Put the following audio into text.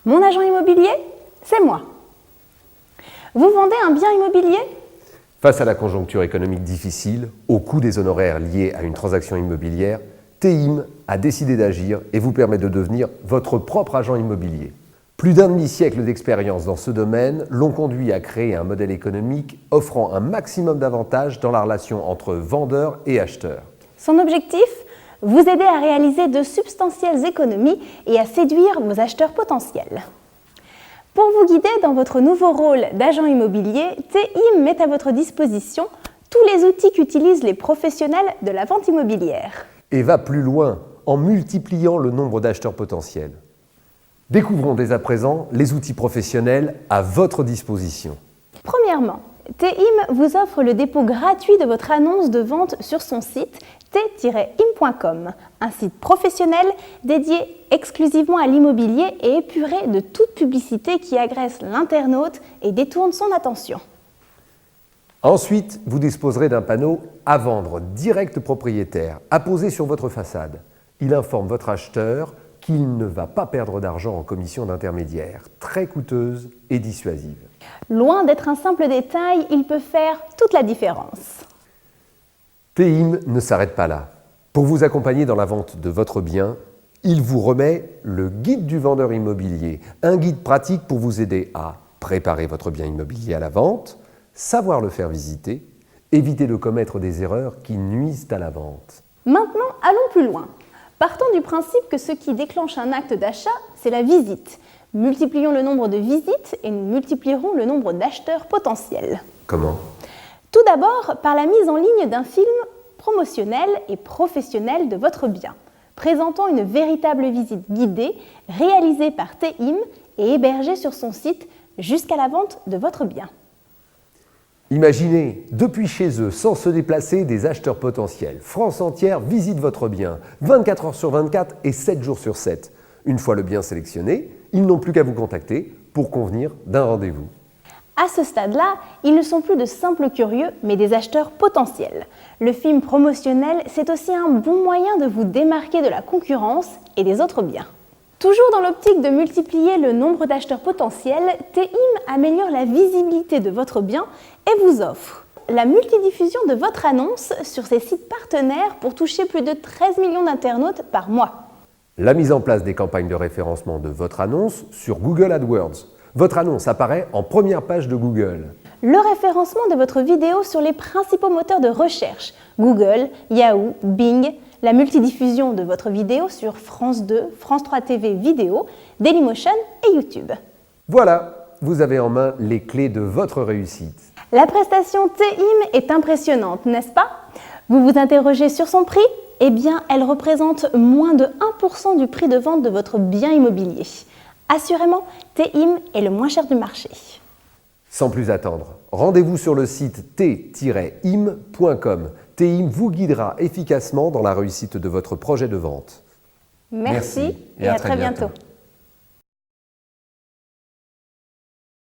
Mon agent immobilier, c'est moi. Vous vendez un bien immobilier ? Face à la conjoncture économique difficile, au coût des honoraires liés à une transaction immobilière, TEIM a décidé d'agir et vous permet de devenir votre propre agent immobilier. Plus d'un demi-siècle d'expérience dans ce domaine l'ont conduit à créer un modèle économique offrant un maximum d'avantages dans la relation entre vendeurs et acheteurs. Son objectif ? Vous aider à réaliser de substantielles économies et à séduire vos acheteurs potentiels. Pour vous guider dans votre nouveau rôle d'agent immobilier, TEIM met à votre disposition tous les outils qu'utilisent les professionnels de la vente immobilière. Et va plus loin en multipliant le nombre d'acheteurs potentiels. Découvrons dès à présent les outils professionnels à votre disposition. Premièrement, TEIM vous offre le dépôt gratuit de votre annonce de vente sur son site t-im.com, un site professionnel dédié exclusivement à l'immobilier et épuré de toute publicité qui agresse l'internaute et détourne son attention. Ensuite, vous disposerez d'un panneau « À vendre direct propriétaire » à poser sur votre façade. Il informe votre acheteur qu'il ne va pas perdre d'argent en commission d'intermédiaire, très coûteuse et dissuasive. Loin d'être un simple détail, il peut faire toute la différence. TEIM ne s'arrête pas là. Pour vous accompagner dans la vente de votre bien, il vous remet le guide du vendeur immobilier, un guide pratique pour vous aider à préparer votre bien immobilier à la vente, savoir le faire visiter, éviter de commettre des erreurs qui nuisent à la vente. Maintenant, allons plus loin. Partons du principe que ce qui déclenche un acte d'achat, c'est la visite. Multiplions le nombre de visites et nous multiplierons le nombre d'acheteurs potentiels. Comment ? Tout d'abord, par la mise en ligne d'un film promotionnel et professionnel de votre bien, présentant une véritable visite guidée réalisée par TEIM et hébergée sur son site jusqu'à la vente de votre bien. Imaginez, depuis chez eux, sans se déplacer, des acheteurs potentiels. France entière visite votre bien, 24 heures sur 24 et 7 jours sur 7. Une fois le bien sélectionné, ils n'ont plus qu'à vous contacter pour convenir d'un rendez-vous. À ce stade-là, ils ne sont plus de simples curieux, mais des acheteurs potentiels. Le film promotionnel, c'est aussi un bon moyen de vous démarquer de la concurrence et des autres biens. Toujours dans l'optique de multiplier le nombre d'acheteurs potentiels, TEIM améliore la visibilité de votre bien et vous offre la multidiffusion de votre annonce sur ses sites partenaires pour toucher plus de 13 millions d'internautes par mois. La mise en place des campagnes de référencement de votre annonce sur Google AdWords. Votre annonce apparaît en première page de Google. Le référencement de votre vidéo sur les principaux moteurs de recherche, Google, Yahoo, Bing, la multidiffusion de votre vidéo sur France 2, France 3 TV Vidéo, Dailymotion et YouTube. Voilà, vous avez en main les clés de votre réussite. La prestation TEIM est impressionnante, n'est-ce pas ? Vous vous interrogez sur son prix ? Eh bien, elle représente moins de 1% du prix de vente de votre bien immobilier. Assurément, TEIM est le moins cher du marché. Sans plus attendre, rendez-vous sur le site t-im.com. TEIM vous guidera efficacement dans la réussite de votre projet de vente. Merci et à très bientôt.